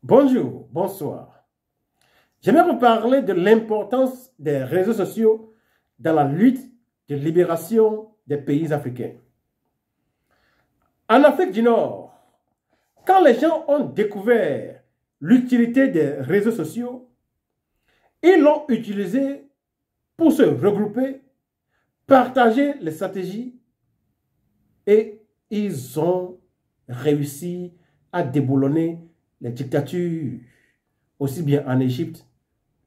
Bonjour, bonsoir. J'aimerais vous parler de l'importance des réseaux sociaux dans la lutte de libération des pays africains. En Afrique du Nord, quand les gens ont découvert l'utilité des réseaux sociaux, ils l'ont utilisé pour se regrouper, partager les stratégies et ils ont réussi à déboulonner les dictatures, aussi bien en Égypte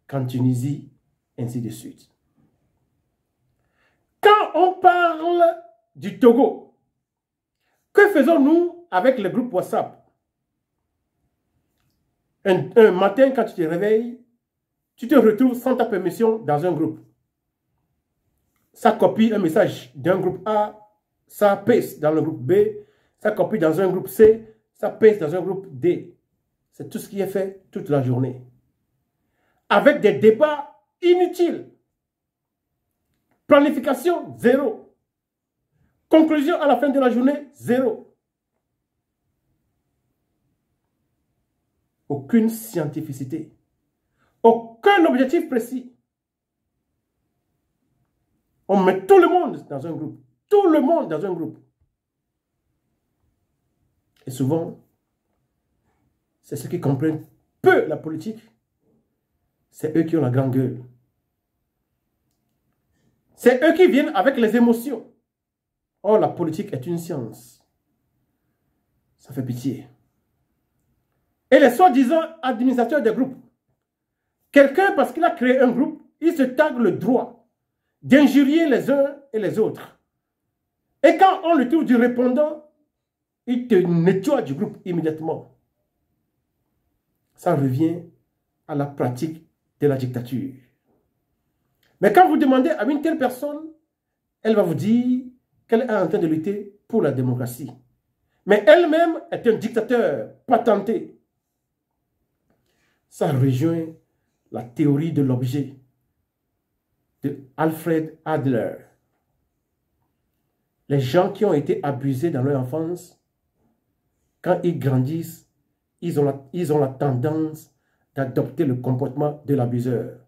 qu'en Tunisie, ainsi de suite. Quand on parle du Togo, que faisons-nous avec le groupe WhatsApp? Un matin, quand tu te réveilles, tu te retrouves sans ta permission dans un groupe. Ça copie un message d'un groupe A, ça paste dans le groupe B, ça copie dans un groupe C, ça paste dans un groupe D. C'est tout ce qui est fait toute la journée. Avec des débats inutiles. Planification, zéro. Conclusion à la fin de la journée, zéro. Aucune scientificité. Aucun objectif précis. On met tout le monde dans un groupe. Tout le monde dans un groupe. Et souvent, c'est ceux qui comprennent peu la politique. C'est eux qui ont la grande gueule. C'est eux qui viennent avec les émotions. Or, la politique est une science. Ça fait pitié. Et les soi-disant administrateurs des groupes. Quelqu'un, parce qu'il a créé un groupe, il se tague le droit d'injurier les uns et les autres. Et quand on le trouve du répondant, il te nettoie du groupe immédiatement. Ça revient à la pratique de la dictature. Mais quand vous demandez à une telle personne, elle va vous dire qu'elle est en train de lutter pour la démocratie. Mais elle-même est un dictateur patenté. Ça rejoint la théorie de l'objet de Alfred Adler. Les gens qui ont été abusés dans leur enfance, quand ils grandissent, ils ont la tendance d'adopter le comportement de l'abuseur.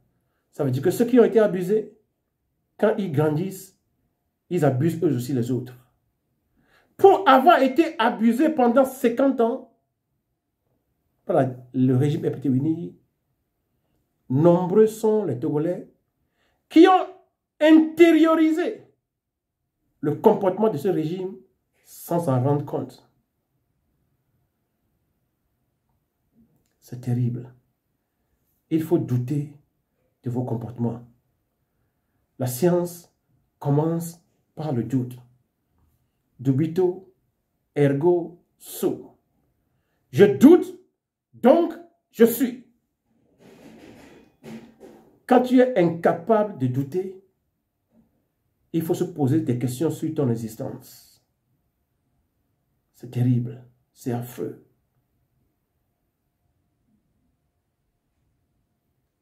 Ça veut dire que ceux qui ont été abusés, quand ils grandissent, ils abusent eux aussi les autres. Pour avoir été abusé pendant 50 ans par le régime Epetewini, nombreux sont les Togolais qui ont intériorisé le comportement de ce régime sans s'en rendre compte. C'est terrible. Il faut douter de vos comportements. La science commence par le doute. Dubito, ergo, sum. Je doute, donc je suis. Quand tu es incapable de douter, il faut se poser des questions sur ton existence. C'est terrible, c'est affreux.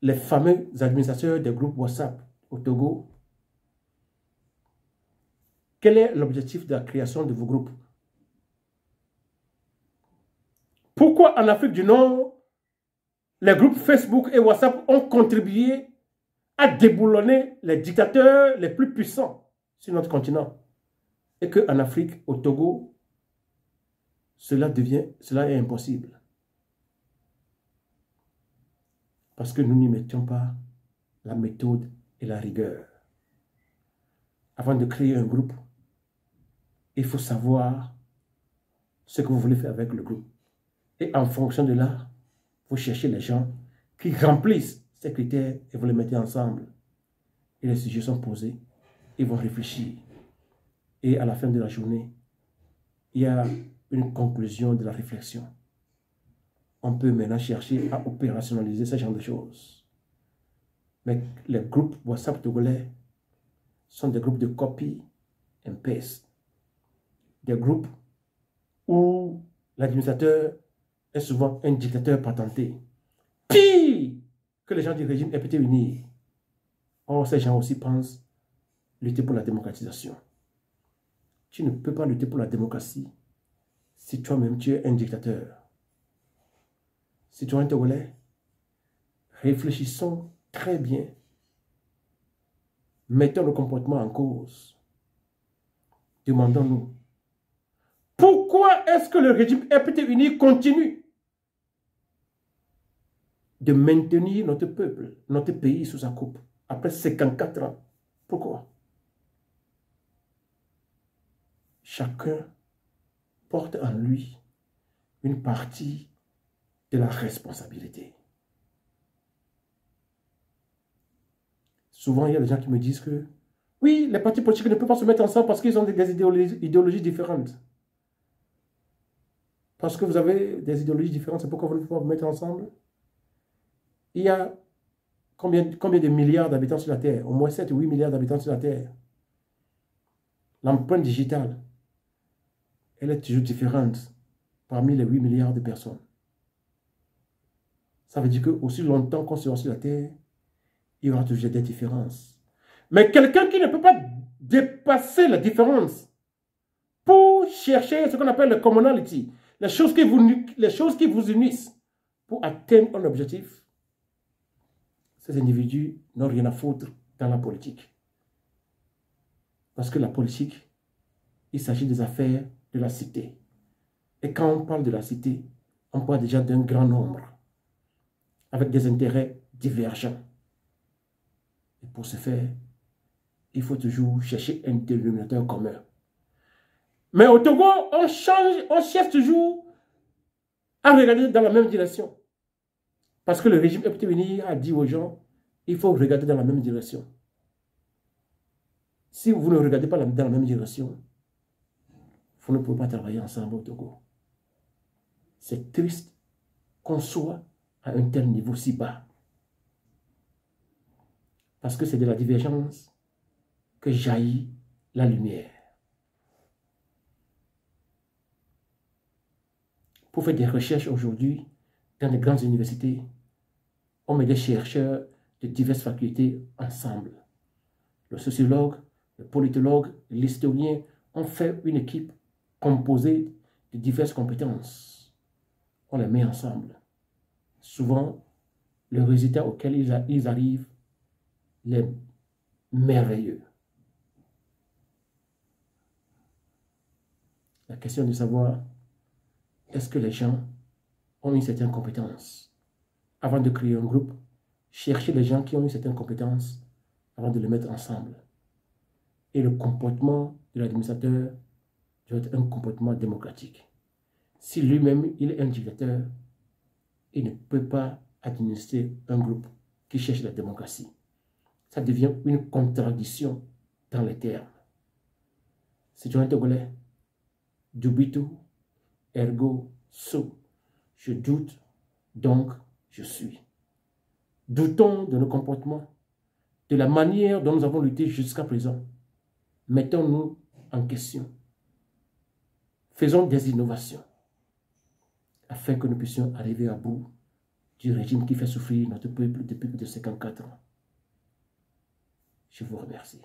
Les fameux administrateurs des groupes WhatsApp au Togo, quel est l'objectif de la création de vos groupes? Pourquoi en Afrique du Nord, les groupes Facebook et WhatsApp ont contribué à déboulonner les dictateurs les plus puissants sur notre continent? Et qu'en Afrique, au Togo, cela est impossible. Parce que nous n'y mettions pas la méthode et la rigueur. Avant de créer un groupe, il faut savoir ce que vous voulez faire avec le groupe. Et en fonction de là, vous cherchez les gens qui remplissent ces critères et vous les mettez ensemble. Et les sujets sont posés, ils vont réfléchir. Et à la fin de la journée, il y a une conclusion de la réflexion. On peut maintenant chercher à opérationnaliser ce genre de choses. Mais les groupes WhatsApp togolais sont des groupes de copy and paste. Des groupes où l'administrateur est souvent un dictateur patenté. Pire que les gens du régime Epetewini. Or, ces gens aussi pensent lutter pour la démocratisation. Tu ne peux pas lutter pour la démocratie si toi-même tu es un dictateur. Citoyens togolais, réfléchissons très bien. Mettons le comportement en cause. Demandons-nous, pourquoi est-ce que le régime RPT uni continue de maintenir notre peuple, notre pays sous sa coupe, après 54 ans? Pourquoi? Chacun porte en lui une partie de la responsabilité. Souvent, il y a des gens qui me disent que oui, les partis politiques ne peuvent pas se mettre ensemble parce qu'ils ont des idéologies différentes. Parce que vous avez des idéologies différentes, c'est pourquoi vous ne pouvez pas vous mettre ensemble. Il y a combien de milliards d'habitants sur la Terre? Au moins 7 ou 8 milliards d'habitants sur la Terre. L'empreinte digitale, elle est toujours différente parmi les 8 milliards de personnes. Ça veut dire que aussi longtemps qu'on sera sur la Terre, il y aura toujours des différences. Mais quelqu'un qui ne peut pas dépasser la différence pour chercher ce qu'on appelle le commonality, les choses qui vous unissent pour atteindre un objectif, ces individus n'ont rien à foutre dans la politique. Parce que la politique, il s'agit des affaires de la cité. Et quand on parle de la cité, on parle déjà d'un grand nombre, avec des intérêts divergents. Et pour ce faire, il faut toujours chercher un dénominateur commun. Mais au Togo, on cherche toujours à regarder dans la même direction. Parce que le régime FTVNI a dit aux gens, il faut regarder dans la même direction. Si vous ne regardez pas dans la même direction, vous ne pouvez pas travailler ensemble au Togo. C'est triste qu'on soit à un tel niveau si bas. Parce que c'est de la divergence que jaillit la lumière. Pour faire des recherches aujourd'hui dans les grandes universités, on met des chercheurs de diverses facultés ensemble. Le sociologue, le politologue, l'historien ont fait une équipe composée de diverses compétences. On les met ensemble. Souvent, le résultat auquel ils arrivent est merveilleux. La question de savoir, est-ce que les gens ont une certaine compétence? Avant de créer un groupe, cherchez les gens qui ont une certaine compétence avant de les mettre ensemble. Et le comportement de l'administrateur doit être un comportement démocratique. Si lui-même, il est un dictateur, il ne peut pas administrer un groupe qui cherche la démocratie. Ça devient une contradiction dans les termes. Citoyen togolais, dubitu, ergo, sum. Je doute, donc je suis. Doutons de nos comportements, de la manière dont nous avons lutté jusqu'à présent. Mettons-nous en question. Faisons des innovations afin que nous puissions arriver à bout du régime qui fait souffrir notre peuple depuis plus de 54 ans. Je vous remercie.